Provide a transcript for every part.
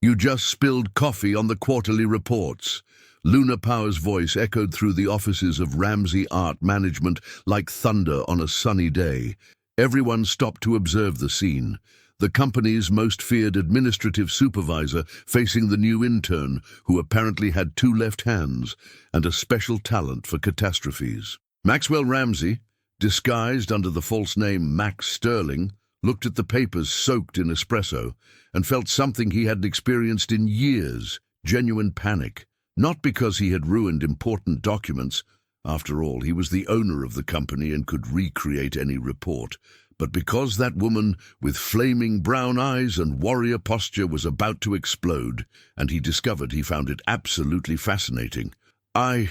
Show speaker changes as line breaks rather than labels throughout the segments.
You just spilled coffee on the quarterly reports. Luna Power's voice echoed through the offices of Ramsey Art Management like thunder on a sunny day. Everyone stopped to observe the scene. The company's most feared administrative supervisor facing the new intern, who apparently had two left hands and a special talent for catastrophes. Maxwell Ramsey, disguised under the false name Max Sterling, looked at the papers soaked in espresso and felt something he hadn't experienced in years, genuine panic. Not because he had ruined important documents. After all, he was the owner of the company and could recreate any report. But because that woman with flaming brown eyes and warrior posture was about to explode, and he discovered he found it absolutely fascinating. I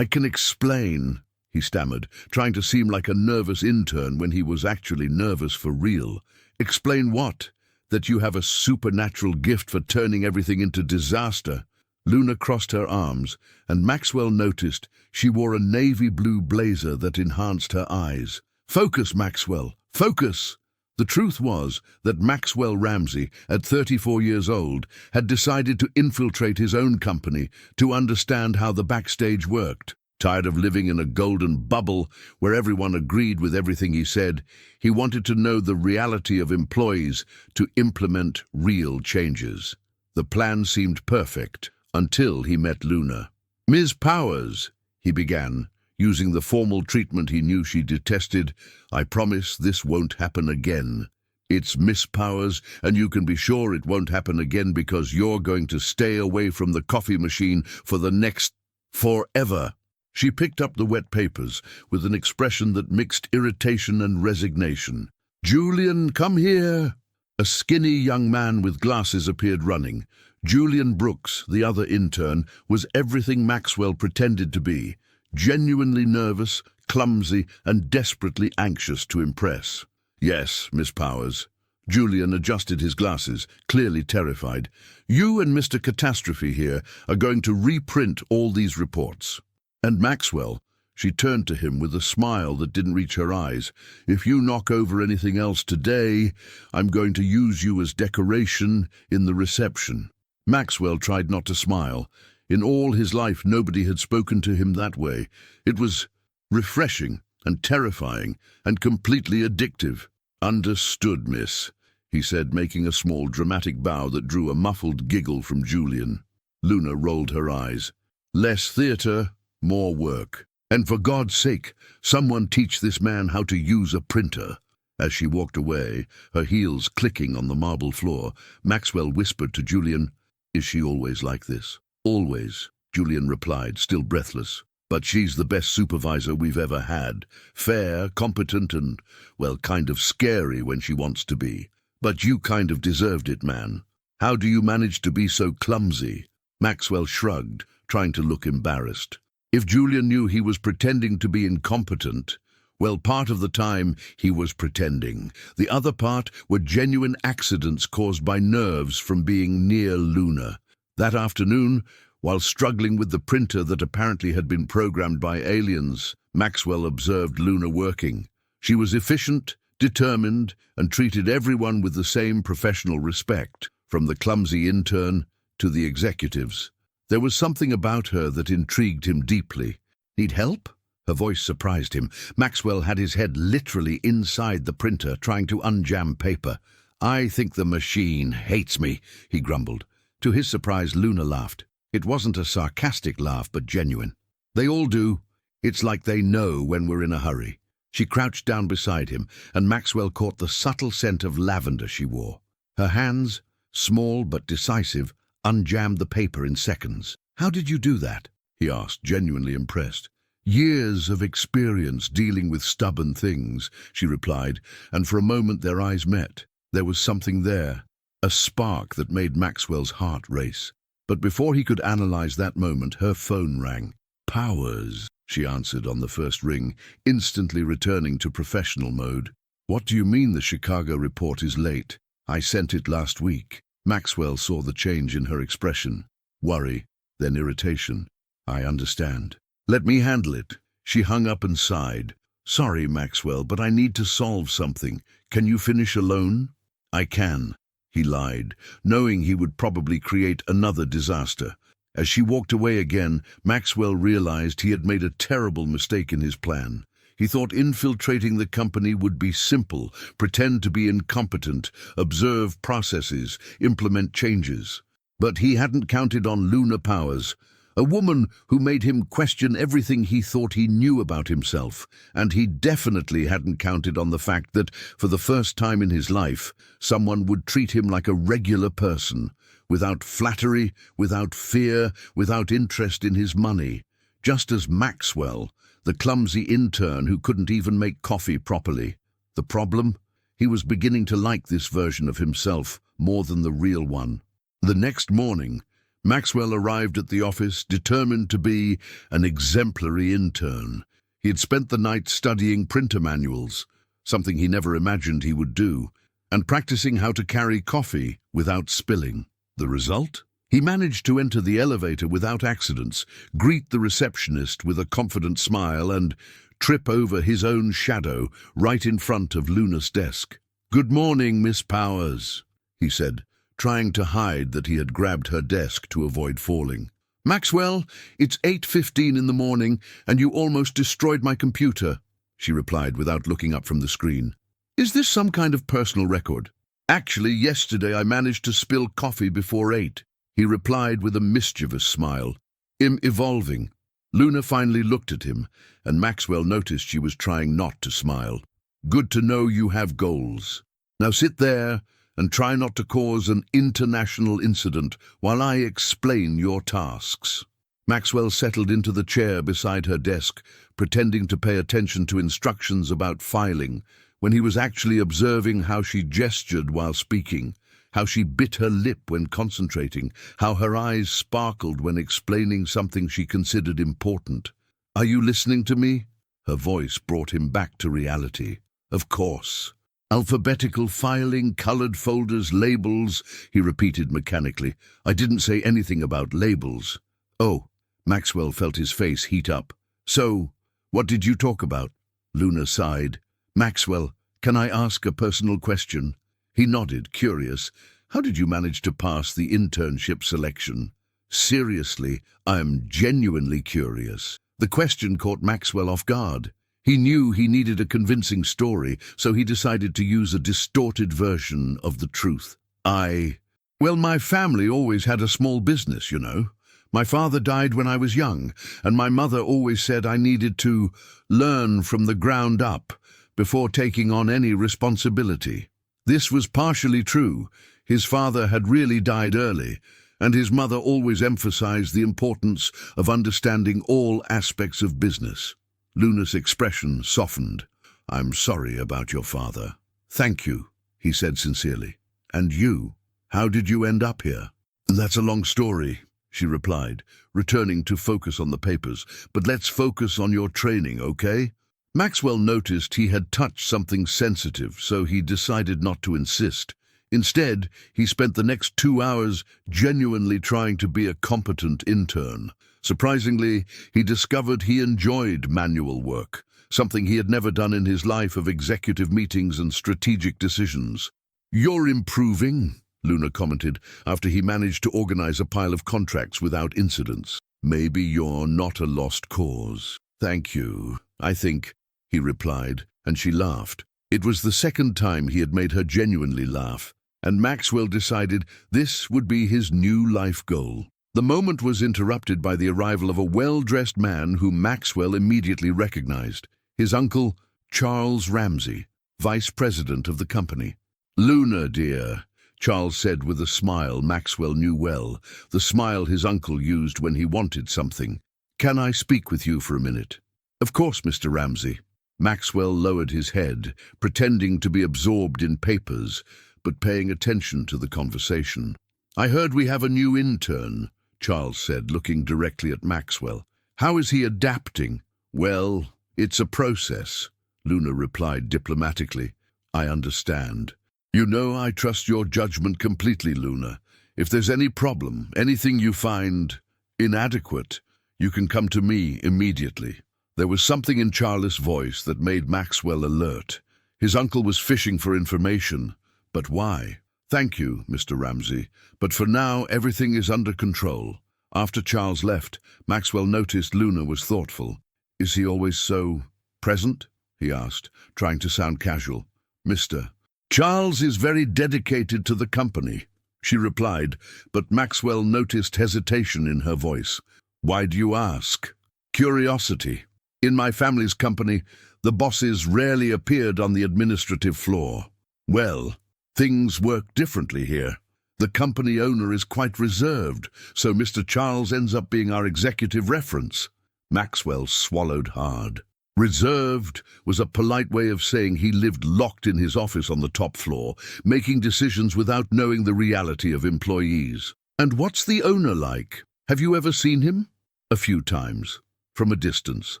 can explain, he stammered, trying to seem like a nervous intern when he was actually nervous for real. Explain what? That you have a supernatural gift for turning everything into disaster? Luna crossed her arms, and Maxwell noticed she wore a navy blue blazer that enhanced her eyes. Focus, Maxwell, focus! The truth was that Maxwell Ramsey, at 34 years old, had decided to infiltrate his own company to understand how the backstage worked. Tired of living in a golden bubble where everyone agreed with everything he said, he wanted to know the reality of employees to implement real changes. The plan seemed perfect. Until he met Luna. "Ms. Powers," he began, using the formal treatment he knew she detested. "I promise this won't happen again. It's Miss Powers, and you can be sure it won't happen again because you're going to stay away from the coffee machine for the next forever." She picked up the wet papers with an expression that mixed irritation and resignation. "Julian, come here." A skinny young man with glasses appeared running. Julian Brooks, the other intern, was everything Maxwell pretended to be, genuinely nervous, clumsy, and desperately anxious to impress. "Yes, Miss Powers." Julian adjusted his glasses, clearly terrified. "You and Mr. Catastrophe here are going to reprint all these reports." And Maxwell, she turned to him with a smile that didn't reach her eyes. "If you knock over anything else today, I'm going to use you as decoration in the reception." Maxwell tried not to smile. In all his life, nobody had spoken to him that way. It was refreshing and terrifying and completely addictive. "Understood, miss," he said, making a small dramatic bow that drew a muffled giggle from Julian. Luna rolled her eyes. "Less theatre, more work. And for God's sake, someone teach this man how to use a printer." As she walked away, her heels clicking on the marble floor, Maxwell whispered to Julian, "Is she always like this?" "Always," Julian replied, still breathless. "But she's the best supervisor we've ever had. Fair, competent, and, well, kind of scary when she wants to be. But you kind of deserved it, man. How do you manage to be so clumsy?" Maxwell shrugged, trying to look embarrassed. If Julian knew he was pretending to be incompetent, well, part of the time he was pretending. The other part were genuine accidents caused by nerves from being near Luna. That afternoon, while struggling with the printer that apparently had been programmed by aliens, Maxwell observed Luna working. She was efficient, determined, and treated everyone with the same professional respect, from the clumsy intern to the executives. There was something about her that intrigued him deeply. "Need help?" Her voice surprised him. Maxwell had his head literally inside the printer, trying to unjam paper. "I think the machine hates me," he grumbled. To his surprise, Luna laughed. It wasn't a sarcastic laugh, but genuine. "They all do. It's like they know when we're in a hurry." She crouched down beside him, and Maxwell caught the subtle scent of lavender she wore. Her hands, small but decisive, unjammed the paper in seconds. "How did you do that?" he asked, genuinely impressed. "Years of experience dealing with stubborn things," she replied, and for a moment their eyes met. There was something there, a spark that made Maxwell's heart race. But before he could analyze that moment, her phone rang. "Powers," she answered on the first ring, instantly returning to professional mode. "What do you mean the Chicago report is late? I sent it last week." Maxwell saw the change in her expression. Worry, then irritation. "I understand. Let me handle it." She hung up and sighed. "Sorry, Maxwell, but I need to solve something. Can you finish alone?" "I can," he lied, knowing he would probably create another disaster. As she walked away again, Maxwell realized he had made a terrible mistake in his plan. He thought infiltrating the company would be simple: pretend to be incompetent, observe processes, implement changes. But he hadn't counted on Luna Powers, a woman who made him question everything he thought he knew about himself. And he definitely hadn't counted on the fact that, for the first time in his life, someone would treat him like a regular person, without flattery, without fear, without interest in his money. Just as Maxwell, the clumsy intern who couldn't even make coffee properly. The problem? He was beginning to like this version of himself more than the real one. The next morning, Maxwell arrived at the office determined to be an exemplary intern. He had spent the night studying printer manuals, something he never imagined he would do, and practicing how to carry coffee without spilling. The result? He managed to enter the elevator without accidents, greet the receptionist with a confident smile, and trip over his own shadow right in front of Luna's desk. "Good morning, Miss Powers," he said, trying to hide that he had grabbed her desk to avoid falling. "Maxwell, it's 8:15 in the morning, and you almost destroyed my computer," she replied without looking up from the screen. "Is this some kind of personal record?" "Actually, yesterday I managed to spill coffee before 8. He replied with a mischievous smile. "I'm evolving." Luna finally looked at him, and Maxwell noticed she was trying not to smile. "Good to know you have goals. Now sit there and try not to cause an international incident while I explain your tasks." Maxwell settled into the chair beside her desk, pretending to pay attention to instructions about filing, when he was actually observing how she gestured while speaking, how she bit her lip when concentrating, how her eyes sparkled when explaining something she considered important. "Are you listening to me?" Her voice brought him back to reality. "Of course. Alphabetical filing, colored folders, labels," he repeated mechanically. "I didn't say anything about labels." "Oh," Maxwell felt his face heat up. "So, what did you talk about?" Luna sighed. "Maxwell, can I ask a personal question?" He nodded, curious. "How did you manage to pass the internship selection?" "Seriously, I'm genuinely curious." The question caught Maxwell off guard. He knew he needed a convincing story, so he decided to use a distorted version of the truth. Well, my family always had a small business, you know. My father died when I was young, and my mother always said I needed to learn from the ground up before taking on any responsibility." This was partially true. His father had really died early, and his mother always emphasized the importance of understanding all aspects of business. Luna's expression softened. "I'm sorry about your father." "Thank you," he said sincerely. "And you? How did you end up here?" "That's a long story," she replied, returning to focus on the papers. "But let's focus on your training, okay?" Maxwell noticed he had touched something sensitive, so he decided not to insist. Instead, he spent the next 2 hours genuinely trying to be a competent intern. Surprisingly, he discovered he enjoyed manual work, something he had never done in his life of executive meetings and strategic decisions. "You're improving," Luna commented, after he managed to organize a pile of contracts without incidents. "Maybe you're not a lost cause." "Thank you, I think," he replied, and she laughed. It was the second time he had made her genuinely laugh, and Maxwell decided this would be his new life goal. The moment was interrupted by the arrival of a well-dressed man whom Maxwell immediately recognized. His uncle, Charles Ramsey, vice president of the company. "Luna, dear," Charles said with a smile Maxwell knew well, the smile his uncle used when he wanted something. "Can I speak with you for a minute?" "Of course, Mr. Ramsey." Maxwell lowered his head, pretending to be absorbed in papers, but paying attention to the conversation. "I heard we have a new intern," Charles said, looking directly at Maxwell. "How is he adapting?" "Well, it's a process," Luna replied diplomatically. "I understand. You know I trust your judgment completely, Luna. If there's any problem, anything you find inadequate, you can come to me immediately." There was something in Charles' voice that made Maxwell alert. His uncle was fishing for information, but why? Thank you, Mr. Ramsey, but for now everything is under control. After Charles left, Maxwell noticed Luna was thoughtful. Is he always so present? He asked, trying to sound casual. Mr. Charles is very dedicated to the company, she replied, but Maxwell noticed hesitation in her voice. Why do you ask? Curiosity. In my family's company, the bosses rarely appeared on the administrative floor. Well, things work differently here. The company owner is quite reserved, so Mr. Charles ends up being our executive reference. Maxwell swallowed hard. Reserved was a polite way of saying he lived locked in his office on the top floor, making decisions without knowing the reality of employees. And what's the owner like? Have you ever seen him? A few times, from a distance.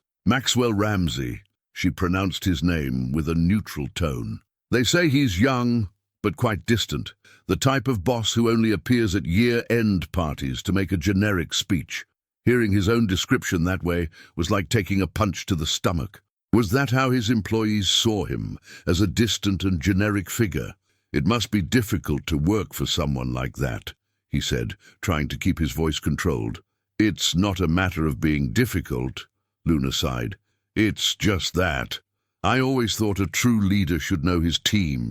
Maxwell Ramsey. She pronounced his name with a neutral tone. They say he's young, but quite distant. The type of boss who only appears at year-end parties to make a generic speech. Hearing his own description that way was like taking a punch to the stomach. Was that how his employees saw him, as a distant and generic figure? It must be difficult to work for someone like that, he said, trying to keep his voice controlled. It's not a matter of being difficult, Luna sighed. It's just that. I always thought a true leader should know his team,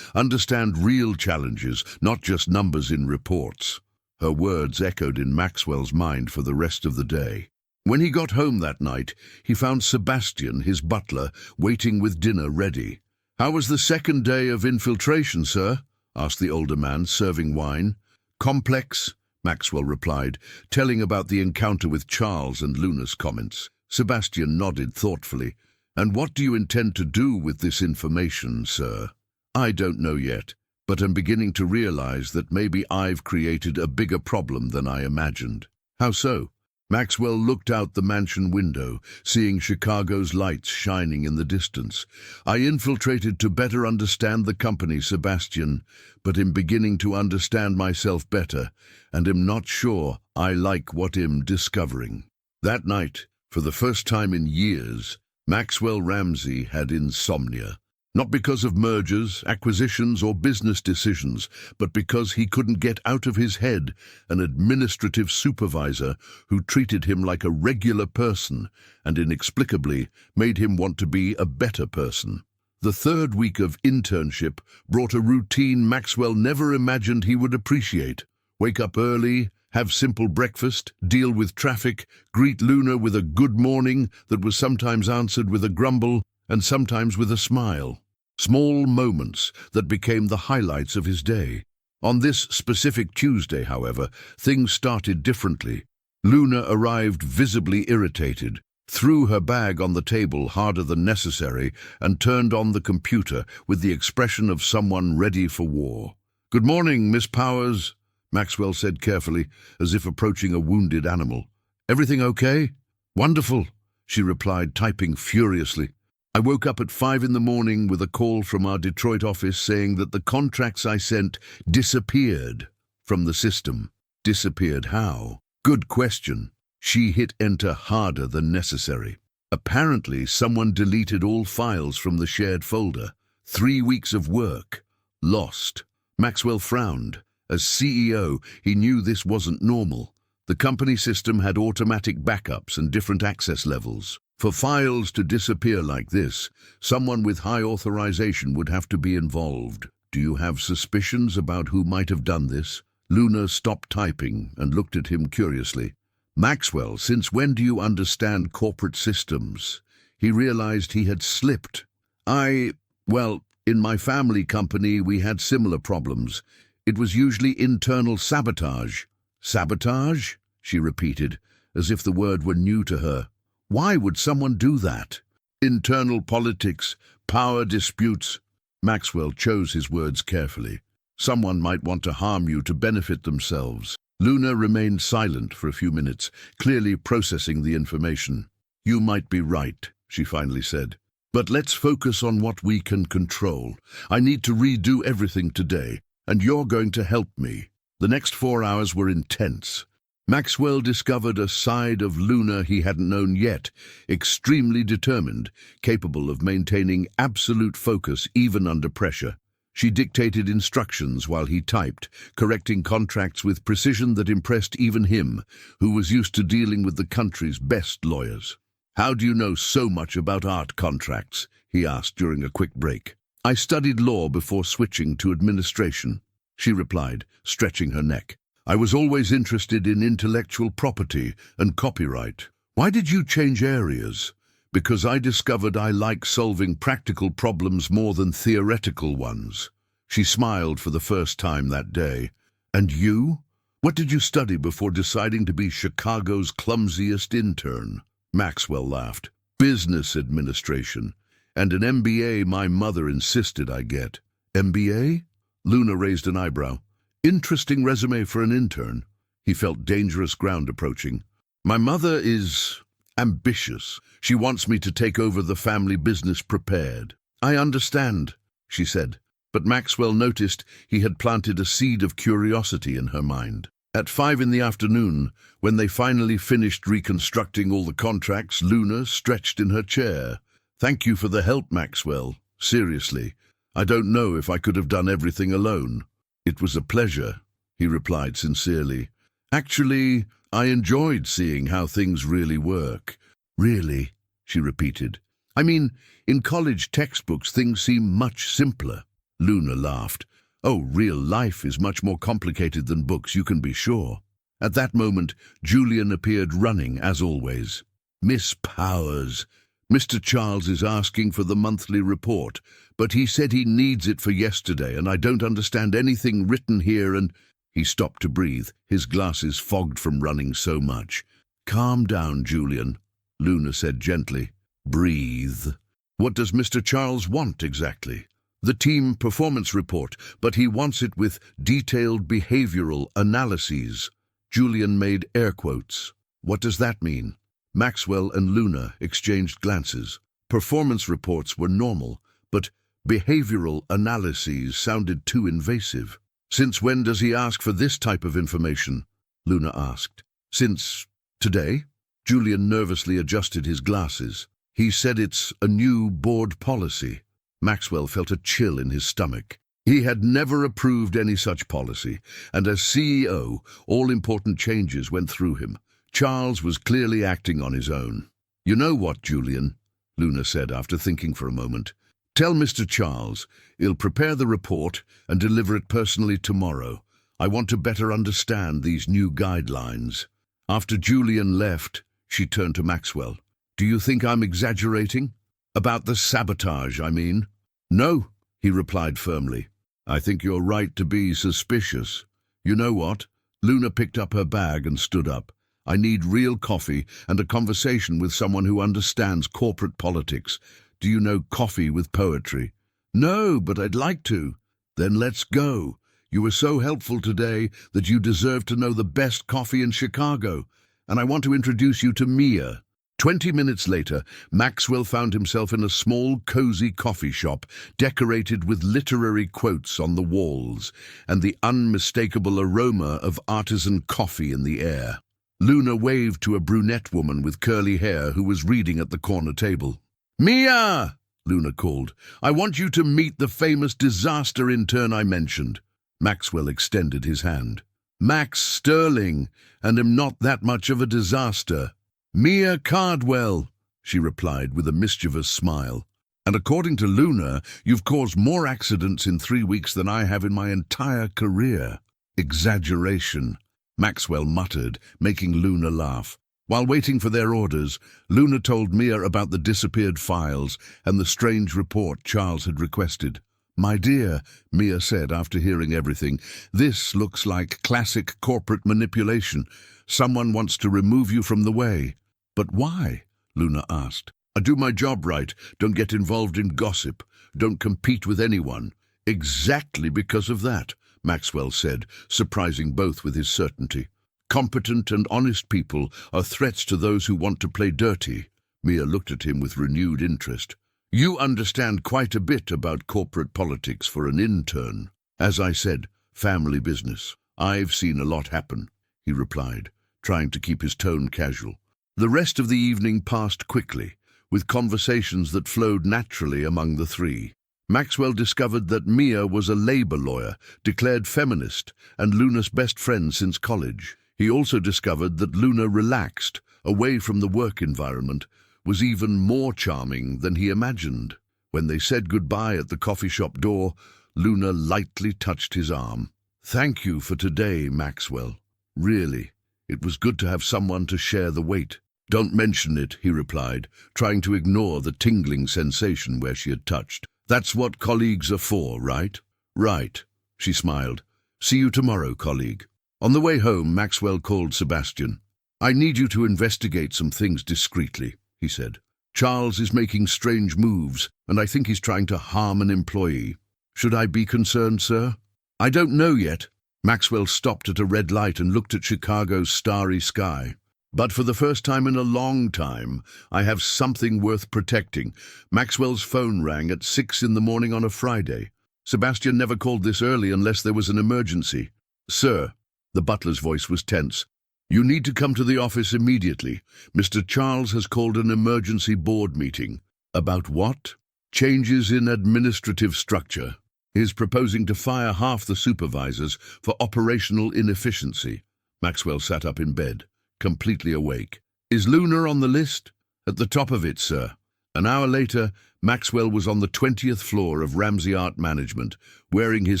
understand real challenges, not just numbers in reports. Her words echoed in Maxwell's mind for the rest of the day. When he got home that night, he found Sebastian, his butler, waiting with dinner ready. How was the second day of infiltration, sir? Asked the older man, serving wine. Complex, Maxwell replied, telling about the encounter with Charles and Luna's comments. Sebastian nodded thoughtfully. And what do you intend to do with this information, sir? I don't know yet, but I'm beginning to realize that maybe I've created a bigger problem than I imagined. How so? Maxwell looked out the mansion window, seeing Chicago's lights shining in the distance. I infiltrated to better understand the company, Sebastian, but am beginning to understand myself better, and am not sure I like what I'm discovering. That night, for the first time in years, Maxwell Ramsey had insomnia. Not because of mergers, acquisitions, or business decisions, but because he couldn't get out of his head an administrative supervisor who treated him like a regular person and inexplicably made him want to be a better person. The third week of internship brought a routine Maxwell never imagined he would appreciate. Wake up early, have simple breakfast, deal with traffic, greet Luna with a good morning that was sometimes answered with a grumble and sometimes with a smile. Small moments that became the highlights of his day. On this specific Tuesday, however, things started differently. Luna arrived visibly irritated, threw her bag on the table harder than necessary, and turned on the computer with the expression of someone ready for war. "Good morning, Miss Powers," Maxwell said carefully, as if approaching a wounded animal. "Everything okay?" "Wonderful," she replied, typing furiously. "I woke up at 5 in the morning with a call from our Detroit office saying that the contracts I sent disappeared from the system." Disappeared how? Good question. She hit enter harder than necessary. Apparently, someone deleted all files from the shared folder. 3 weeks of work. Lost. Maxwell frowned. As CEO, he knew this wasn't normal. The company system had automatic backups and different access levels. For files to disappear like this, someone with high authorization would have to be involved. "Do you have suspicions about who might have done this?" Luna stopped typing and looked at him curiously. "Maxwell, since when do you understand corporate systems?" He realized he had slipped. Well, in my family company we had similar problems. It was usually internal sabotage." "Sabotage?" she repeated, as if the word were new to her. "Why would someone do that?" "Internal politics, power disputes." Maxwell chose his words carefully. "Someone might want to harm you to benefit themselves." Luna remained silent for a few minutes, clearly processing the information. "You might be right," she finally said. "But let's focus on what we can control. I need to redo everything today, and you're going to help me." The next 4 hours were intense. Maxwell discovered a side of Luna he hadn't known yet, extremely determined, capable of maintaining absolute focus even under pressure. She dictated instructions while he typed, correcting contracts with precision that impressed even him, who was used to dealing with the country's best lawyers. "How do you know so much about art contracts?" he asked during a quick break. "I studied law before switching to administration," she replied, stretching her neck. "I was always interested in intellectual property and copyright." "Why did you change areas?" "Because I discovered I like solving practical problems more than theoretical ones." She smiled for the first time that day. "And you? What did you study before deciding to be Chicago's clumsiest intern?" Maxwell laughed. "Business administration. And an MBA my mother insisted I get." "MBA?" Luna raised an eyebrow. "Interesting resume for an intern." He felt dangerous ground approaching. "My mother is ambitious. She wants me to take over the family business prepared." "I understand," she said. But Maxwell noticed he had planted a seed of curiosity in her mind. At 5 in the afternoon, when they finally finished reconstructing all the contracts, Luna stretched in her chair. "Thank you for the help, Maxwell. Seriously, I don't know if I could have done everything alone." "It was a pleasure," he replied sincerely. "Actually, I enjoyed seeing how things really work." "Really?" she repeated. "I mean, in college textbooks things seem much simpler." Luna laughed. "Oh, real life is much more complicated than books, you can be sure." At that moment, Julian appeared running, as always. "Miss Powers, Mr. Charles is asking for the monthly report, but he said he needs it for yesterday, and I don't understand anything written here and—" He stopped to breathe, his glasses fogged from running so much. "Calm down, Julian," Luna said gently. "Breathe. What does Mr. Charles want exactly?" "The team performance report, but he wants it with detailed behavioral analyses." Julian made air quotes. "What does that mean?" Maxwell and Luna exchanged glances. Performance reports were normal, but behavioral analyses sounded too invasive. "Since when does he ask for this type of information?" Luna asked. "Since today?" Julian nervously adjusted his glasses. "He said it's a new board policy." Maxwell felt a chill in his stomach. He had never approved any such policy, and as CEO, all important changes went through him. Charles was clearly acting on his own. "You know what, Julian?" Luna said after thinking for a moment. "Tell Mr. Charles he'll prepare the report and deliver it personally tomorrow. I want to better understand these new guidelines." After Julian left, she turned to Maxwell. "Do you think I'm exaggerating? About the sabotage, I mean." "No," he replied firmly. "I think you're right to be suspicious. You know what?" Luna picked up her bag and stood up. "I need real coffee and a conversation with someone who understands corporate politics. Do you know Coffee with Poetry?" "No, but I'd like to." "Then let's go. You were so helpful today that you deserve to know the best coffee in Chicago. And I want to introduce you to Mia." 20 minutes later, Maxwell found himself in a small, cozy coffee shop, decorated with literary quotes on the walls, and the unmistakable aroma of artisan coffee in the air. Luna waved to a brunette woman with curly hair who was reading at the corner table. "Mia!" Luna called. "I want you to meet the famous disaster intern I mentioned." Maxwell extended his hand. "Max Sterling, and am not that much of a disaster." "Mia Cardwell," she replied with a mischievous smile. "And according to Luna, you've caused more accidents in 3 weeks than I have in my entire career." "Exaggeration," Maxwell muttered, making Luna laugh. While waiting for their orders, Luna told Mia about the disappeared files and the strange report Charles had requested. "My dear," Mia said after hearing everything, "this looks like classic corporate manipulation. Someone wants to remove you from the way." "But why?" Luna asked. "I do my job right, don't get involved in gossip, don't compete with anyone." "Exactly because of that," Maxwell said, surprising both with his certainty. "Competent and honest people are threats to those who want to play dirty." Mia looked at him with renewed interest. "You understand quite a bit about corporate politics for an intern." "As I said, family business. I've seen a lot happen," he replied, trying to keep his tone casual. The rest of the evening passed quickly, with conversations that flowed naturally among the three. Maxwell discovered that Mia was a labor lawyer, declared feminist, and Luna's best friend since college. He also discovered that Luna, relaxed, away from the work environment, was even more charming than he imagined. When they said goodbye at the coffee shop door, Luna lightly touched his arm. "Thank you for today, Maxwell. Really, it was good to have someone to share the weight." "Don't mention it," he replied, trying to ignore the tingling sensation where she had touched. "That's what colleagues are for, right?" "Right," she smiled. "See you tomorrow, colleague." On the way home, Maxwell called Sebastian. "I need you to investigate some things discreetly," he said. "Charles is making strange moves, and I think he's trying to harm an employee." "Should I be concerned, sir?" "I don't know yet." Maxwell stopped at a red light and looked at Chicago's starry sky. "But for the first time in a long time, I have something worth protecting." Maxwell's phone rang at 6 in the morning on a Friday. Sebastian never called this early unless there was an emergency. "Sir," the butler's voice was tense, "you need to come to the office immediately. Mr. Charles has called an emergency board meeting." "About what?" "Changes in administrative structure. He's proposing to fire half the supervisors for operational inefficiency." Maxwell sat up in bed, completely awake. "Is Luna on the list?" "At the top of it, sir." An hour later, Maxwell was on the 20th floor of Ramsey Art Management, wearing his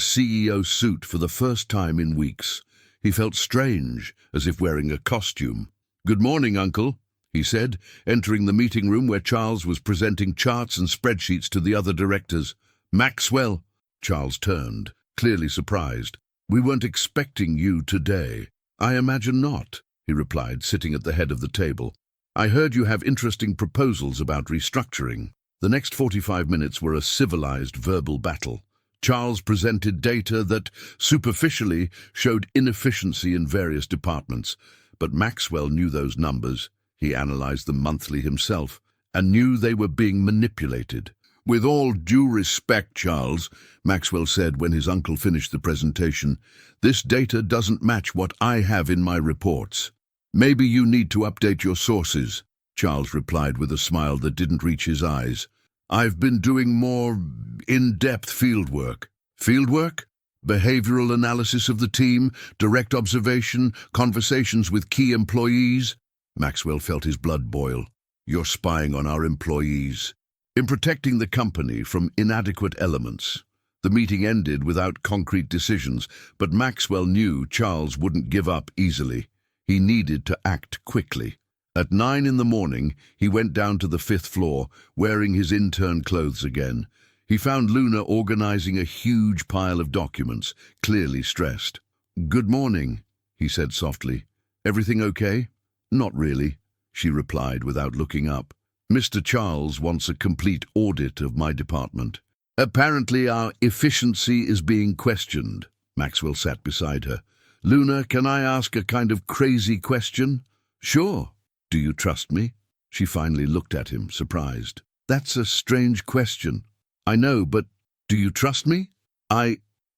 CEO suit for the first time in weeks. He felt strange, as if wearing a costume. "Good morning, Uncle," he said, entering the meeting room where Charles was presenting charts and spreadsheets to the other directors. "Maxwell!" Charles turned, clearly surprised. "We weren't expecting you today." "I imagine not," he replied, sitting at the head of the table. "I heard you have interesting proposals about restructuring." The next 45 minutes were a civilized verbal battle. Charles presented data that, superficially, showed inefficiency in various departments. But Maxwell knew those numbers. He analyzed them monthly himself, and knew they were being manipulated. "With all due respect, Charles," Maxwell said when his uncle finished the presentation, "this data doesn't match what I have in my reports." "Maybe you need to update your sources," Charles replied with a smile that didn't reach his eyes. "I've been doing more in-depth fieldwork." "Fieldwork?" "Behavioral analysis of the team, direct observation, conversations with key employees." Maxwell felt his blood boil. "You're spying on our employees." "In protecting the company from inadequate elements." The meeting ended without concrete decisions, but Maxwell knew Charles wouldn't give up easily. He needed to act quickly. At 9 in the morning, he went down to the 5th floor, wearing his intern clothes again. He found Luna organizing a huge pile of documents, clearly stressed. "Good morning," he said softly. "Everything okay?" "Not really," she replied without looking up. "Mr. Charles wants a complete audit of my department. Apparently our efficiency is being questioned." Maxwell sat beside her. "Luna, can I ask a kind of crazy question?" "Sure." "Do you trust me?" She finally looked at him, surprised. "That's a strange question." "I know, but do you trust me?"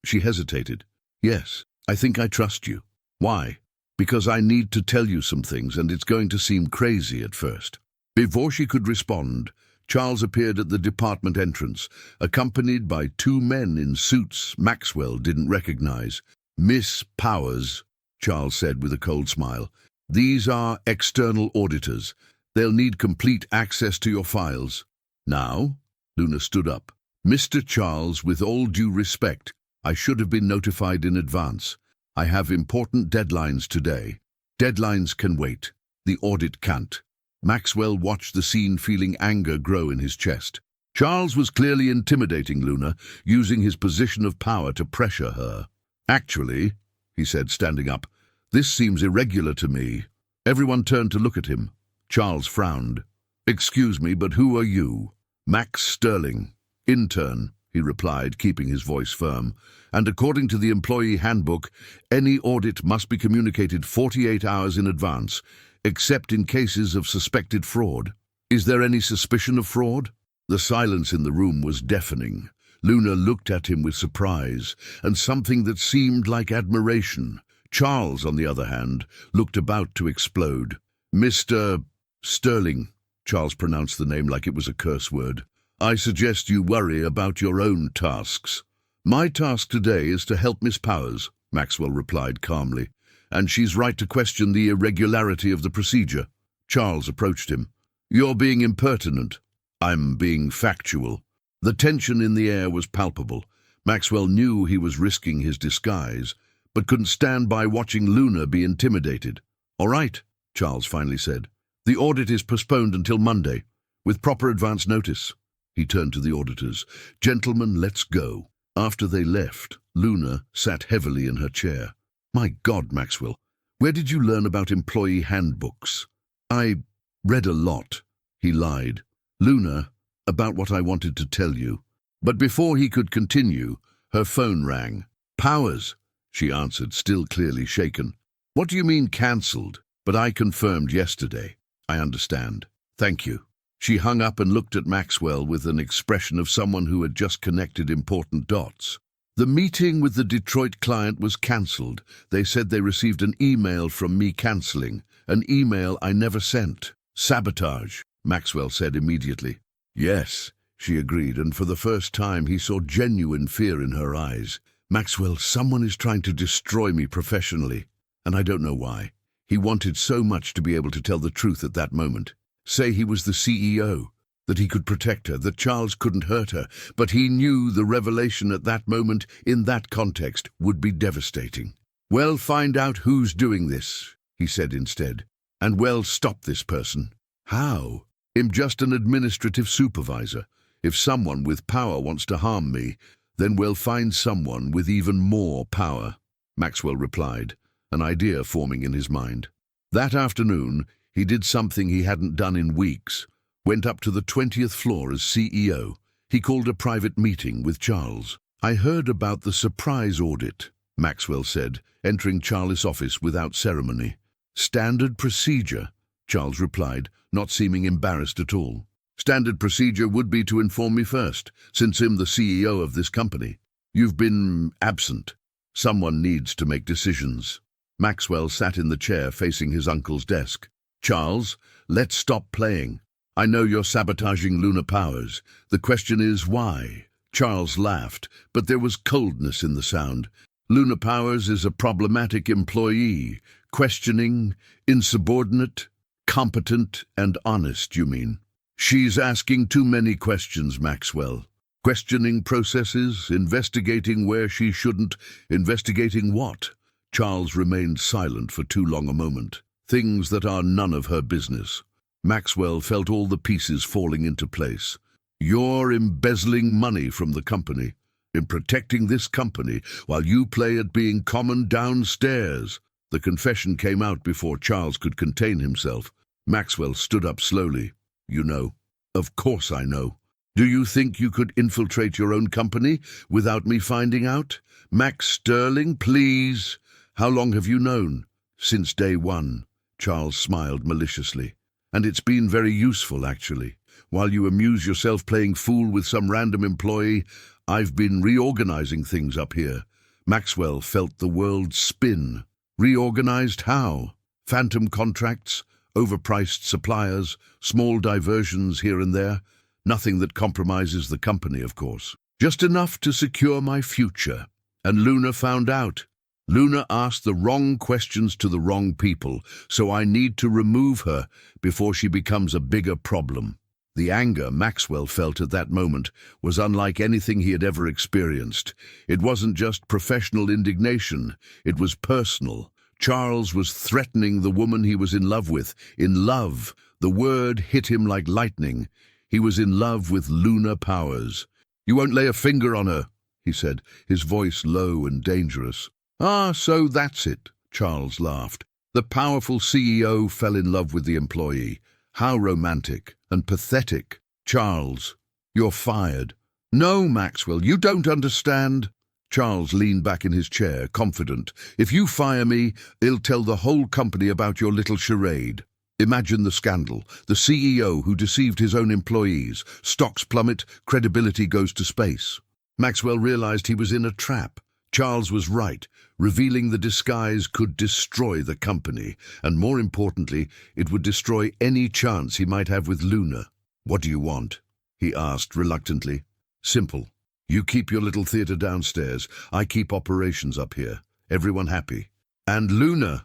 She hesitated. "Yes, I think I trust you." "Why?" "Because I need to tell you some things, and it's going to seem crazy at first." Before she could respond, Charles appeared at the department entrance, accompanied by 2 men in suits Maxwell didn't recognize. "Miss Powers," Charles said with a cold smile, "these are external auditors. They'll need complete access to your files." "Now?" Luna stood up. "Mr. Charles, with all due respect, I should have been notified in advance. I have important deadlines today." "Deadlines can wait. The audit can't." Maxwell watched the scene, feeling anger grow in his chest. Charles was clearly intimidating Luna, using his position of power to pressure her. "Actually," he said, standing up, "this seems irregular to me." Everyone turned to look at him. Charles frowned. "Excuse me, but who are you?" "Max Sterling, intern," he replied, keeping his voice firm. "And according to the employee handbook, any audit must be communicated 48 hours in advance, except in cases of suspected fraud." "Is there any suspicion of fraud?" The silence in the room was deafening. Luna looked at him with surprise, and something that seemed like admiration. Charles, on the other hand, looked about to explode. "Mr. Sterling," Charles pronounced the name like it was a curse word. I suggest you worry about your own tasks. My task today is to help Miss Powers, Maxwell replied calmly, and she's right to question the irregularity of the procedure. Charles approached him. You're being impertinent. I'm being factual. The tension in the air was palpable. Maxwell knew he was risking his disguise, but couldn't stand by watching Luna be intimidated. All right, Charles finally said. The audit is postponed until Monday, with proper advance notice. He turned to the auditors. Gentlemen, let's go. After they left, Luna sat heavily in her chair. My God, Maxwell, where did you learn about employee handbooks? I read a lot, he lied. Luna, about what I wanted to tell you. But before he could continue, her phone rang. Powers, she answered, still clearly shaken. What do you mean cancelled? But I confirmed yesterday. I understand. Thank you. She hung up and looked at Maxwell with an expression of someone who had just connected important dots. The meeting with the Detroit client was cancelled. They said they received an email from me cancelling, an email I never sent. Sabotage, Maxwell said immediately. Yes, she agreed, and for the first time he saw genuine fear in her eyes. Maxwell, someone is trying to destroy me professionally, and I don't know why. He wanted so much to be able to tell the truth at that moment. Say he was the CEO, that he could protect her, that Charles couldn't hurt her, but he knew the revelation at that moment, in that context, would be devastating. Well, find out who's doing this, he said instead, and well, stop this person. How? I'm just an administrative supervisor. If someone with power wants to harm me, then we'll find someone with even more power, Maxwell replied, an idea forming in his mind. That afternoon, he did something he hadn't done in weeks, went up to the 20th floor as CEO. He called a private meeting with Charles. I heard about the surprise audit, Maxwell said, entering Charles' office without ceremony. Standard procedure, Charles replied, not seeming embarrassed at all. Standard procedure would be to inform me first, since I'm the CEO of this company. You've been absent. Someone needs to make decisions. Maxwell sat in the chair facing his uncle's desk. Charles, let's stop playing. I know you're sabotaging Luna Powers. The question is why? Charles laughed, but there was coldness in the sound. Luna Powers is a problematic employee. Questioning, insubordinate, competent and honest, you mean? She's asking too many questions, Maxwell. Questioning processes, investigating where she shouldn't, investigating what? Charles remained silent for too long a moment. Things that are none of her business. Maxwell felt all the pieces falling into place. You're embezzling money from the company, in protecting this company, while you play at being common downstairs. The confession came out before Charles could contain himself. Maxwell stood up slowly. You know. Of course I know. Do you think you could infiltrate your own company without me finding out? Max Sterling, please. How long have you known? Since day one. Charles smiled maliciously. And it's been very useful, actually. While you amuse yourself playing fool with some random employee, I've been reorganizing things up here. Maxwell felt the world spin. Reorganized how? Phantom contracts, overpriced suppliers, small diversions here and there. Nothing that compromises the company, of course. Just enough to secure my future. And Luna found out. Luna asked the wrong questions to the wrong people, so I need to remove her before she becomes a bigger problem. The anger Maxwell felt at that moment was unlike anything he had ever experienced. It wasn't just professional indignation, it was personal. Charles was threatening the woman he was in love with. In love, the word hit him like lightning. He was in love with Luna Powers. You won't lay a finger on her, he said, his voice low and dangerous. Ah, so that's it, Charles laughed. The powerful CEO fell in love with the employee. How romantic and pathetic. Charles, you're fired. No, Maxwell, you don't understand. Charles leaned back in his chair, confident. If you fire me, it'll tell the whole company about your little charade. Imagine the scandal. The CEO who deceived his own employees. Stocks plummet, credibility goes to space. Maxwell realized he was in a trap. Charles was right. Revealing the disguise could destroy the company, and more importantly, it would destroy any chance he might have with Luna. What do you want? he asked reluctantly. Simple. You keep your little theater downstairs. I keep operations up here. Everyone happy. And Luna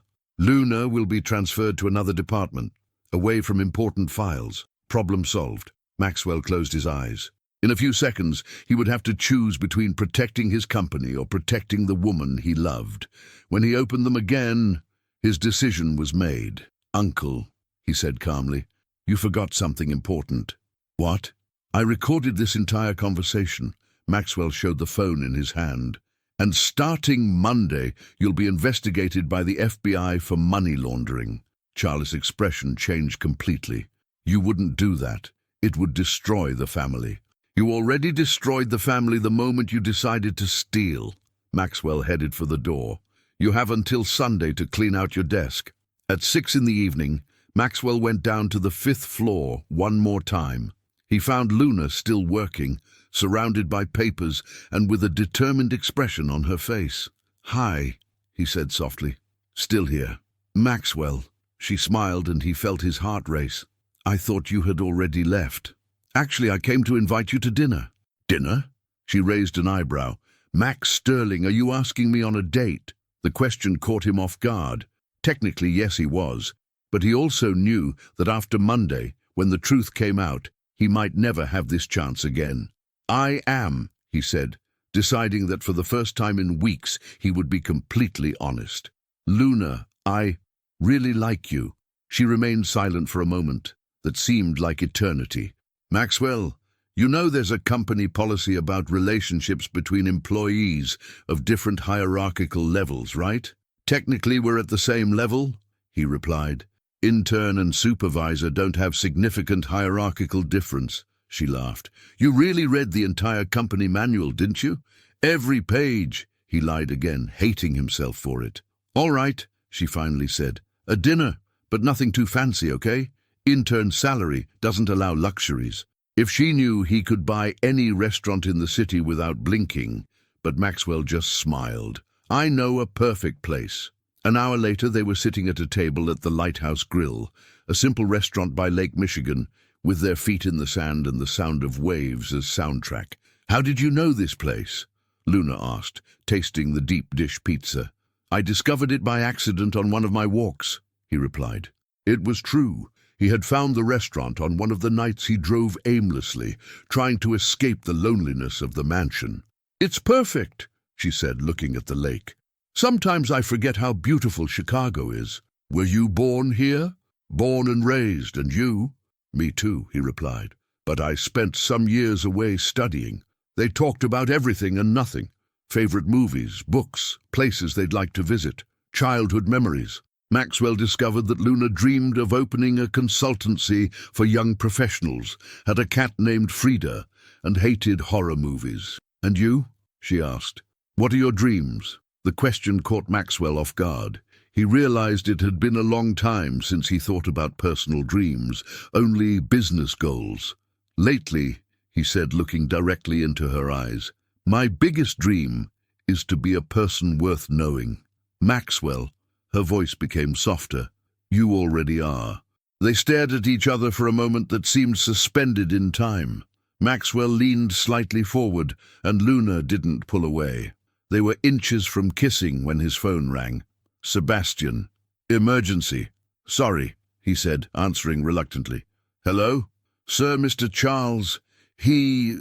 will be transferred to another department, away from important files. Problem solved. Maxwell closed his eyes. In a few seconds, he would have to choose between protecting his company or protecting the woman he loved. When he opened them again, his decision was made. Uncle, he said calmly, you forgot something important. What? I recorded this entire conversation. Maxwell showed the phone in his hand. And starting Monday, you'll be investigated by the FBI for money laundering. Charlie's expression changed completely. You wouldn't do that. It would destroy the family. You already destroyed the family the moment you decided to steal. Maxwell headed for the door. You have until Sunday to clean out your desk. At 6 in the evening, Maxwell went down to the 5th floor one more time. He found Luna still working, surrounded by papers and with a determined expression on her face. Hi, he said softly. Still here. Maxwell. She smiled and he felt his heart race. I thought you had already left. Actually, I came to invite you to dinner. Dinner? She raised an eyebrow. Max Sterling, are you asking me on a date? The question caught him off guard. Technically, yes, he was. But he also knew that after Monday, when the truth came out, he might never have this chance again. I am, he said, deciding that for the first time in weeks he would be completely honest. Luna, I really like you. She remained silent for a moment that seemed like eternity. Maxwell, you know there's a company policy about relationships between employees of different hierarchical levels, right? Technically we're at the same level, he replied. Intern and supervisor don't have significant hierarchical difference, she laughed. You really read the entire company manual, didn't you? Every page, he lied again, hating himself for it. All right, she finally said. A dinner, but nothing too fancy, okay? Intern's salary doesn't allow luxuries. If she knew he could buy any restaurant in the city without blinking, but Maxwell just smiled. I know a perfect place. An hour later, they were sitting at a table at the Lighthouse Grill, a simple restaurant by Lake Michigan, with their feet in the sand and the sound of waves as soundtrack. How did you know this place? Luna asked, tasting the deep dish pizza. I discovered it by accident on one of my walks, he replied. It was true. He had found the restaurant on one of the nights he drove aimlessly, trying to escape the loneliness of the mansion. It's perfect, she said, looking at the lake. Sometimes I forget how beautiful Chicago is. Were you born here? Born and raised, and you? Me too, he replied. But I spent some years away studying. They talked about everything and nothing. Favorite movies, books, places they'd like to visit, childhood memories. Maxwell discovered that Luna dreamed of opening a consultancy for young professionals, had a cat named Frida, and hated horror movies. And you? She asked. What are your dreams? The question caught Maxwell off guard. He realized it had been a long time since he thought about personal dreams, only business goals. Lately, he said, looking directly into her eyes, my biggest dream is to be a person worth knowing. Maxwell, her voice became softer. You already are. They stared at each other for a moment that seemed suspended in time. Maxwell leaned slightly forward, and Luna didn't pull away. They were inches from kissing when his phone rang. Sebastian. Emergency. Sorry, he said, answering reluctantly. Hello? Sir, Mr. Charles. He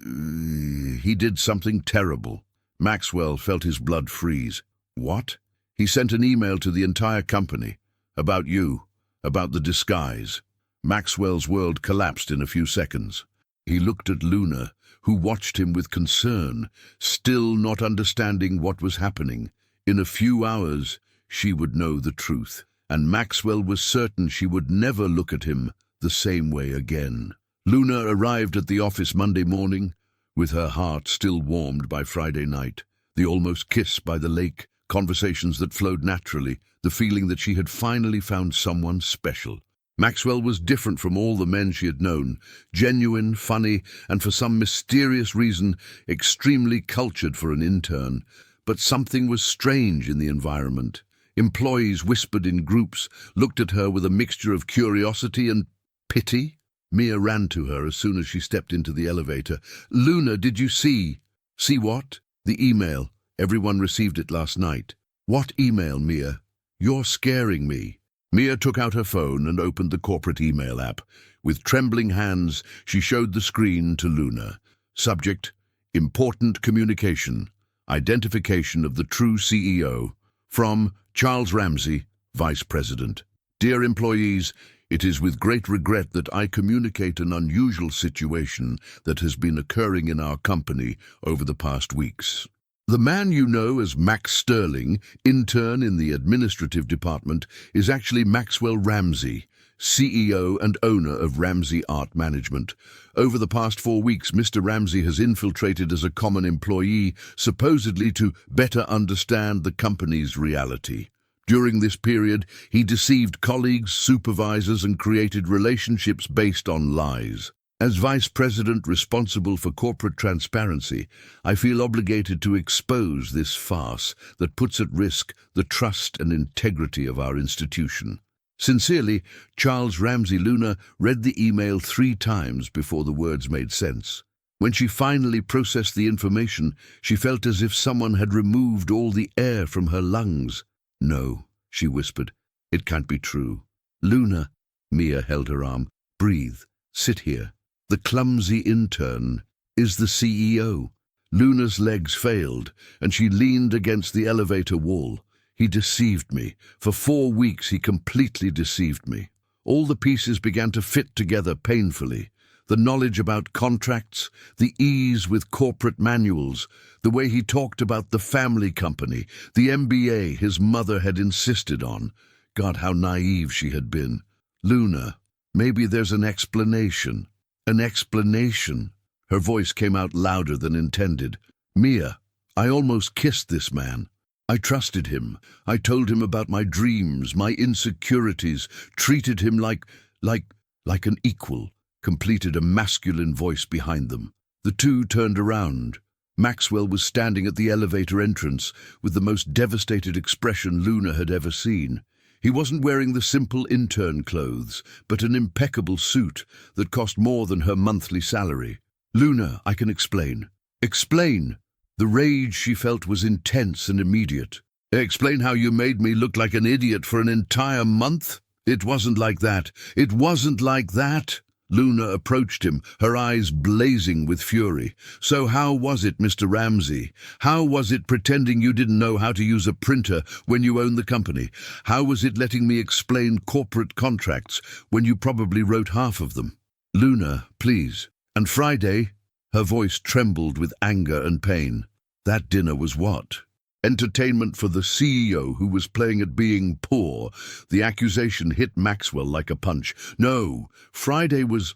did something terrible. Maxwell felt his blood freeze. What? He sent an email to the entire company. About you. About the disguise. Maxwell's world collapsed in a few seconds. He looked at Luna, who watched him with concern, still not understanding what was happening. In a few hours, she would know the truth, and Maxwell was certain she would never look at him the same way again. Luna arrived at the office Monday morning, with her heart still warmed by Friday night, the almost kiss by the lake, conversations that flowed naturally, the feeling that she had finally found someone special. Maxwell was different from all the men she had known, genuine, funny, and for some mysterious reason, extremely cultured for an intern. But something was strange in the environment. Employees whispered in groups, looked at her with a mixture of curiosity and pity. Mia ran to her as soon as she stepped into the elevator. "Luna, did you see?" "See what?" "The email. Everyone received it last night." "What email, Mia?" "You're scaring me." Mia took out her phone and opened the corporate email app. With trembling hands, she showed the screen to Luna. Subject: Important communication. Identification of the true CEO. From Charles Ramsey, Vice President. Dear employees, it is with great regret that I communicate an unusual situation that has been occurring in our company over the past weeks. The man you know as Max Sterling, intern in the administrative department, is actually Maxwell Ramsey, CEO and owner of Ramsey Art Management. Over the past 4 weeks, Mr. Ramsey has infiltrated as a common employee, supposedly to better understand the company's reality. During this period, he deceived colleagues, supervisors, and created relationships based on lies. As Vice President responsible for corporate transparency, I feel obligated to expose this farce that puts at risk the trust and integrity of our institution. Sincerely, Charles Ramsey. Luna read the email 3 times before the words made sense. When she finally processed the information, she felt as if someone had removed all the air from her lungs. "No," she whispered. "It can't be true." "Luna," Mia held her arm. "Breathe. Sit here. The clumsy intern is the CEO." Luna's legs failed, and she leaned against the elevator wall. "He deceived me. For 4 weeks he completely deceived me." All the pieces began to fit together painfully. The knowledge about contracts, the ease with corporate manuals, the way he talked about the family company, the MBA his mother had insisted on. God, how naive she had been. "Luna, maybe there's an explanation." "An explanation?" Her voice came out louder than intended. "Mia, I almost kissed this man. I trusted him. I told him about my dreams, my insecurities, treated him like an equal," completed a masculine voice behind them. The two turned around. Maxwell was standing at the elevator entrance with the most devastated expression Luna had ever seen. He wasn't wearing the simple intern clothes, but an impeccable suit that cost more than her monthly salary. "Luna, I can explain." "Explain." The rage she felt was intense and immediate. "Explain how you made me look like an idiot for an entire month?" "It wasn't like that. It wasn't like that." Luna approached him, her eyes blazing with fury. "So how was it, Mr. Ramsey? How was it pretending you didn't know how to use a printer when you owned the company? How was it letting me explain corporate contracts when you probably wrote half of them?" "Luna, please." "And Friday?" Her voice trembled with anger and pain. "That dinner was what? Entertainment for the CEO who was playing at being poor." The accusation hit Maxwell like a punch. "No, Friday was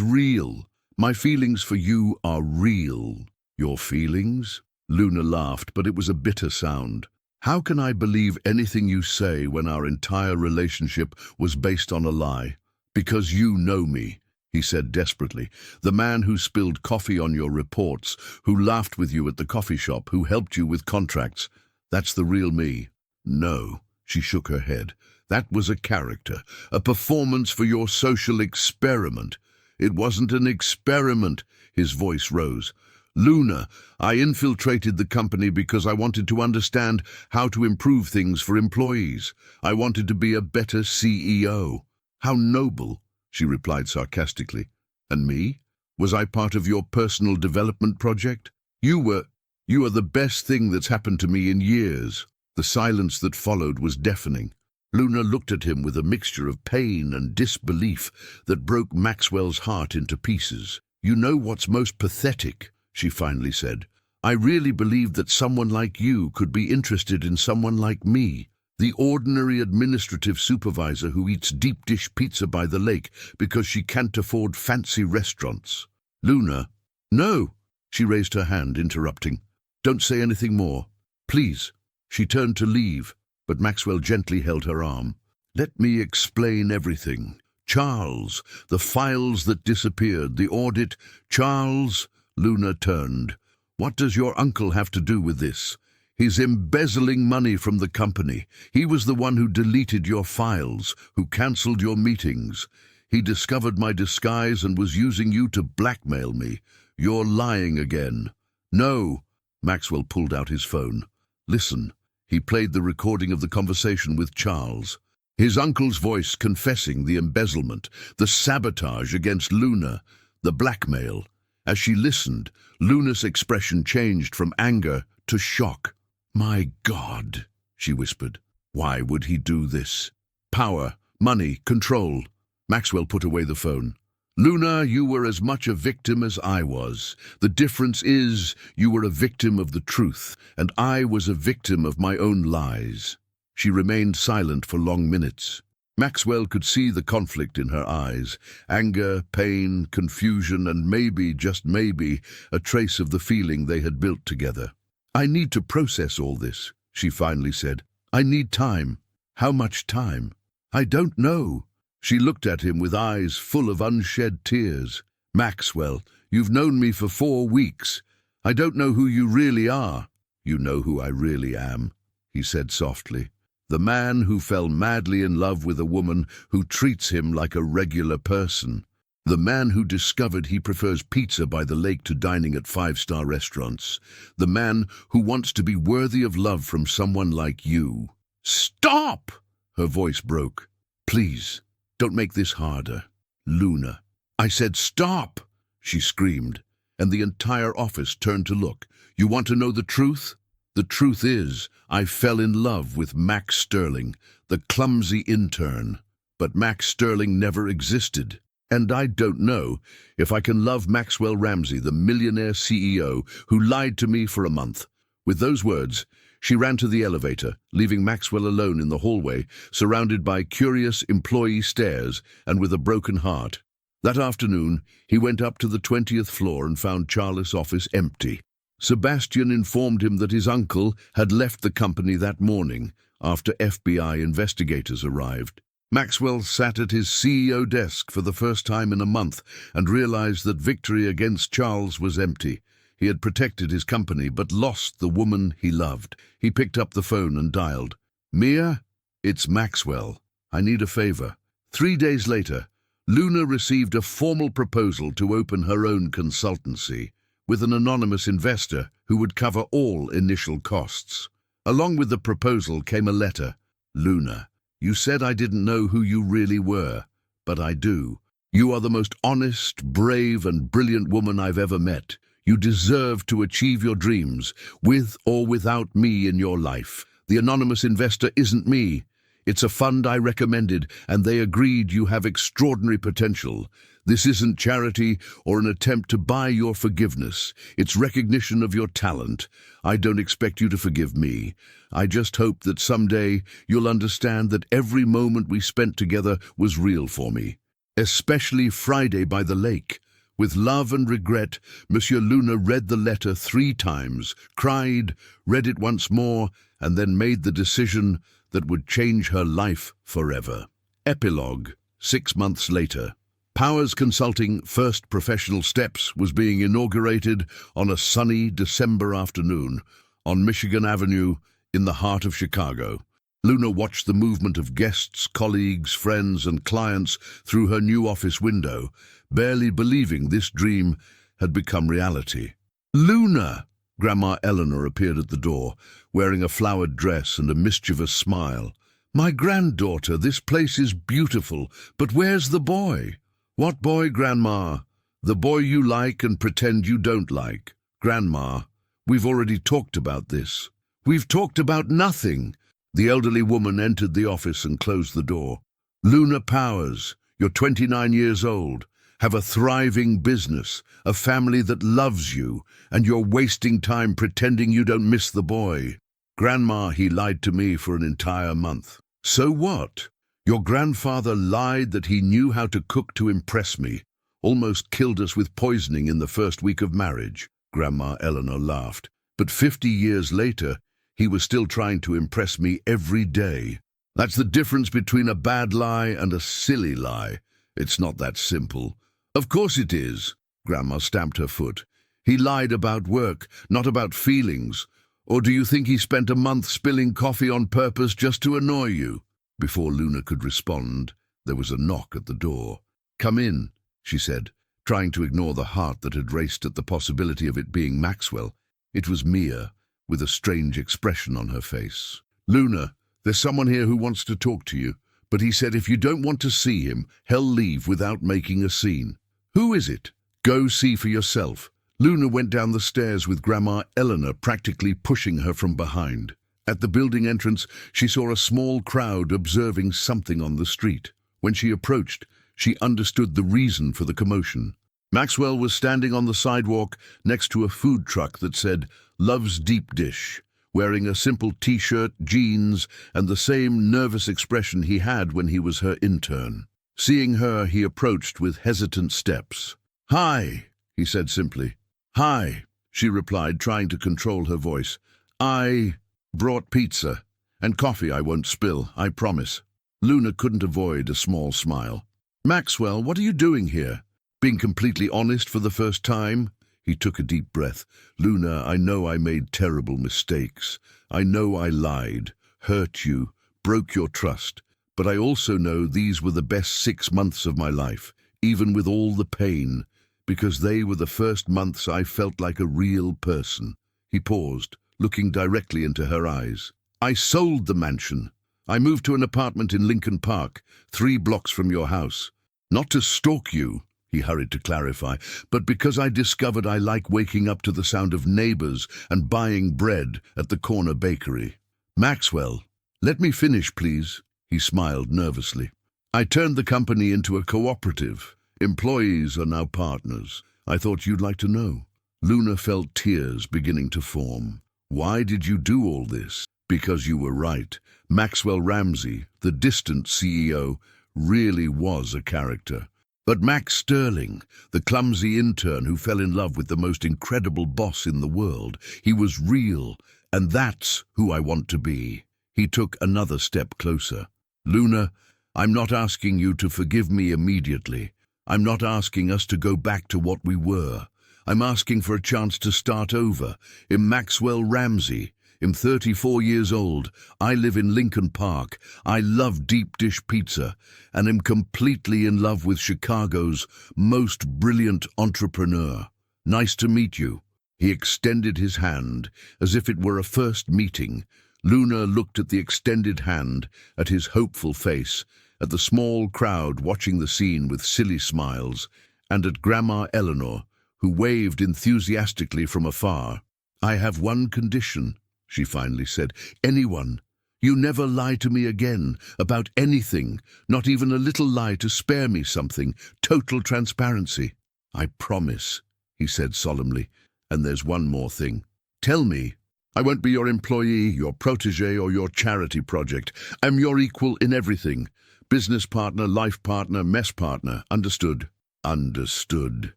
real. My feelings for you are real." "Your feelings?" Luna laughed, but it was a bitter sound. "How can I believe anything you say when our entire relationship was based on a lie?" "Because you know me," he said desperately. "The man who spilled coffee on your reports, who laughed with you at the coffee shop, who helped you with contracts. That's the real me." "No," she shook her head. "That was a character, a performance for your social experiment." "It wasn't an experiment." His voice rose. "Luna, I infiltrated the company because I wanted to understand how to improve things for employees. I wanted to be a better CEO." "How noble," she replied sarcastically. "And me? Was I part of your personal development project?" You are the best thing that's happened to me in years." The silence that followed was deafening. Luna looked at him with a mixture of pain and disbelief that broke Maxwell's heart into pieces. "You know what's most pathetic?" she finally said. "I really believed that someone like you could be interested in someone like me. The ordinary administrative supervisor who eats deep dish pizza by the lake because she can't afford fancy restaurants." "Luna." "No." She raised her hand, interrupting. "Don't say anything more. Please." She turned to leave, but Maxwell gently held her arm. "Let me explain everything. Charles, the files that disappeared, the audit." "Charles," Luna turned. "What does your uncle have to do with this? He's embezzling money from the company. He was the one who deleted your files, who cancelled your meetings. He discovered my disguise and was using you to blackmail me. You're lying again." "No." Maxwell pulled out his phone. "Listen." He played the recording of the conversation with Charles. His uncle's voice confessing the embezzlement, the sabotage against Luna, the blackmail. As she listened, Luna's expression changed from anger to shock. "My God," she whispered. "Why would he do this? Power, money, control." Maxwell put away the phone. "Luna, you were as much a victim as I was. The difference is you were a victim of the truth, and I was a victim of my own lies." She remained silent for long minutes. Maxwell could see the conflict in her eyes, anger, pain, confusion, and maybe, just maybe, a trace of the feeling they had built together. "I need to process all this," she finally said. "I need time." "How much time?" "I don't know." She looked at him with eyes full of unshed tears. "Maxwell, you've known me for 4 weeks. I don't know who you really are." "You know who I really am," he said softly. "The man who fell madly in love with a woman who treats him like a regular person. The man who discovered he prefers pizza by the lake to dining at 5-star restaurants. The man who wants to be worthy of love from someone like you." "Stop!" Her voice broke. "Please. Don't make this harder. Luna." "I said stop!" she screamed, and the entire office turned to look. "You want to know the truth? The truth is, I fell in love with Max Sterling, the clumsy intern. But Max Sterling never existed. And I don't know if I can love Maxwell Ramsey, the millionaire CEO, who lied to me for a month." With those words, she ran to the elevator, leaving Maxwell alone in the hallway, surrounded by curious employee stares and with a broken heart. That afternoon, he went up to the 20th floor and found Charles' office empty. Sebastian informed him that his uncle had left the company that morning after FBI investigators arrived. Maxwell sat at his CEO desk for the first time in a month and realized that victory against Charles was empty. He had protected his company but lost the woman he loved. He picked up the phone and dialed. "Mia, it's Maxwell. I need a favor." 3 days later, Luna received a formal proposal to open her own consultancy with an anonymous investor who would cover all initial costs. Along with the proposal came a letter. "Luna, you said I didn't know who you really were, but I do. You are the most honest, brave, and brilliant woman I've ever met. You deserve to achieve your dreams, with or without me in your life. The anonymous investor isn't me. It's a fund I recommended, and they agreed you have extraordinary potential. This isn't charity or an attempt to buy your forgiveness. It's recognition of your talent. I don't expect you to forgive me. I just hope that someday you'll understand that every moment we spent together was real for me. Especially Friday by the lake. With love and regret, Monsieur Luna read the letter 3 times, cried, read it once more, and then made the decision that would change her life forever. Epilogue. 6 months later. Powers Consulting First Professional Steps was being inaugurated on a sunny December afternoon on Michigan Avenue in the heart of Chicago. Luna watched the movement of guests, colleagues, friends, and clients through her new office window, barely believing this dream had become reality. "Luna!" Grandma Eleanor appeared at the door, wearing a flowered dress and a mischievous smile. "My granddaughter, this place is beautiful, but where's the boy?" "What boy, Grandma?" "The boy you like and pretend you don't like." "Grandma, we've already talked about this." "We've talked about nothing." The elderly woman entered the office and closed the door. "Luna Powers, you're 29 years old, have a thriving business, a family that loves you, and you're wasting time pretending you don't miss the boy." "Grandma, he lied to me for an entire month." "So what? Your grandfather lied that he knew how to cook to impress me, almost killed us with poisoning in the first week of marriage." Grandma Eleanor laughed. "But 50 years later, he was still trying to impress me every day. That's the difference between a bad lie and a silly lie. It's not that simple." "Of course it is." Grandma stamped her foot. "He lied about work, not about feelings. Or do you think he spent a month spilling coffee on purpose just to annoy you?" Before Luna could respond, there was a knock at the door. "Come in," she said, trying to ignore the heart that had raced at the possibility of it being Maxwell. It was Mia, with a strange expression on her face. "Luna, there's someone here who wants to talk to you, but he said if you don't want to see him, he'll leave without making a scene." "Who is it?" "Go see for yourself." Luna went down the stairs with Grandma Eleanor practically pushing her from behind. At the building entrance, she saw a small crowd observing something on the street. When she approached, she understood the reason for the commotion. Maxwell was standing on the sidewalk next to a food truck that said, "Love's Deep Dish," wearing a simple t-shirt, jeans, and the same nervous expression he had when he was her intern. Seeing her, he approached with hesitant steps. "Hi," he said simply. "Hi," she replied, trying to control her voice. "I brought pizza and coffee. I won't spill, I promise." Luna couldn't avoid a small smile. "Maxwell, what are you doing here? Being completely honest for the first time?" He took a deep breath. "Luna, I know I made terrible mistakes. I know I lied, hurt you, broke your trust. But I also know these were the best 6 months of my life, even with all the pain, because they were the first months I felt like a real person." He paused, looking directly into her eyes. "I sold the mansion. I moved to an apartment in Lincoln Park, 3 blocks from your house. Not to stalk you," he hurried to clarify, "but because I discovered I like waking up to the sound of neighbors and buying bread at the corner bakery." "Maxwell, let me finish, please." He smiled nervously. "I turned the company into a cooperative. Employees are now partners. I thought you'd like to know." Luna felt tears beginning to form. "Why did you do all this?" "Because you were right. Maxwell Ramsey, the distant CEO, really was a character. But Max Sterling, the clumsy intern who fell in love with the most incredible boss in the world, he was real, and that's who I want to be." He took another step closer. "Luna, I'm not asking you to forgive me immediately. I'm not asking us to go back to what we were. I'm asking for a chance to start over. I'm Maxwell Ramsey. I'm 34 years old. I live in Lincoln Park. I love deep dish pizza, and am completely in love with Chicago's most brilliant entrepreneur. Nice to meet you." He extended his hand as if it were a first meeting. Luna looked at the extended hand, at his hopeful face, at the small crowd watching the scene with silly smiles, and at Grandma Eleanor, who waved enthusiastically from afar. "I have one condition," she finally said. "Anyone. You never lie to me again about anything, not even a little lie to spare me something. Total transparency." "I promise," he said solemnly. "And there's one more thing." "Tell me." "I won't be your employee, your protege, or your charity project. I'm your equal in everything. Business partner, life partner, mess partner. Understood?" "Understood."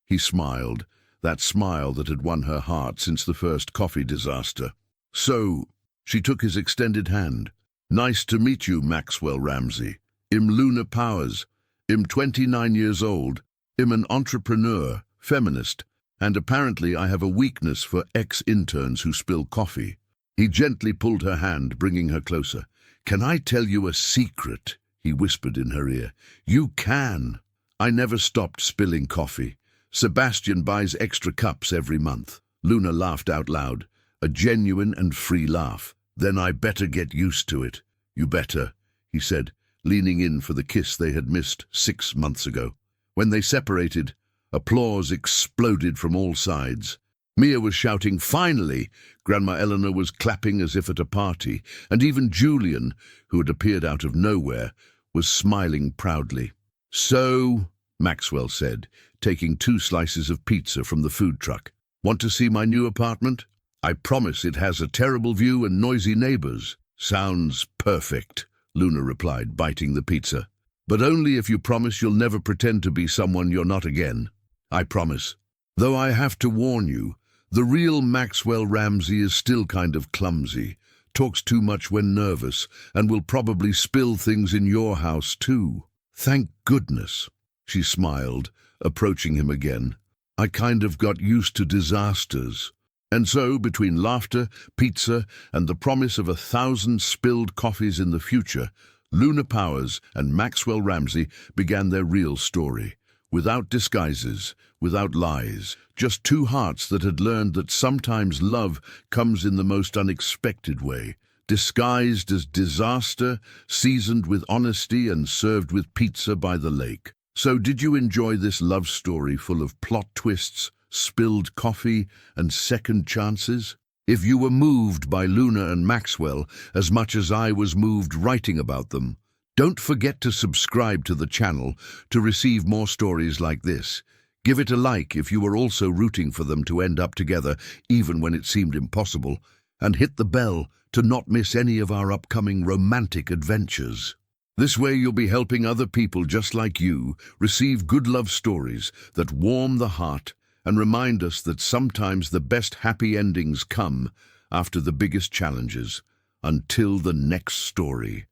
He smiled, that smile that had won her heart since the first coffee disaster. "So," she took his extended hand. "Nice to meet you, Maxwell Ramsey. I'm Luna Powers. I'm 29 years old. I'm an entrepreneur, feminist, and apparently I have a weakness for ex-interns who spill coffee." He gently pulled her hand, bringing her closer. "Can I tell you a secret?" he whispered in her ear. "You can. I never stopped spilling coffee. Sebastian buys extra cups every month." Luna laughed out loud, a genuine and free laugh. "Then I better get used to it." "You better," he said, leaning in for the kiss they had missed 6 months ago. When they separated, applause exploded from all sides. Mia was shouting, "Finally!" Grandma Eleanor was clapping as if at a party, and even Julian, who had appeared out of nowhere, was smiling proudly. "So," Maxwell said, taking 2 slices of pizza from the food truck, "want to see my new apartment? I promise it has a terrible view and noisy neighbors." "Sounds perfect," Luna replied, biting the pizza. "But only if you promise you'll never pretend to be someone you're not again." "I promise. Though I have to warn you, the real Maxwell Ramsey is still kind of clumsy, talks too much when nervous, and will probably spill things in your house too." "Thank goodness," she smiled, approaching him again. "I kind of got used to disasters." And so, between laughter, pizza, and the promise of 1,000 spilled coffees in the future, Luna Powers and Maxwell Ramsey began their real story. Without disguises, without lies, just two hearts that had learned that sometimes love comes in the most unexpected way, disguised as disaster, seasoned with honesty and served with pizza by the lake. So did you enjoy this love story full of plot twists, spilled coffee, and second chances? If you were moved by Luna and Maxwell as much as I was moved writing about them, don't forget to subscribe to the channel to receive more stories like this. Give it a like if you were also rooting for them to end up together even when it seemed impossible, and hit the bell to not miss any of our upcoming romantic adventures. This way you'll be helping other people just like you receive good love stories that warm the heart and remind us that sometimes the best happy endings come after the biggest challenges. Until the next story.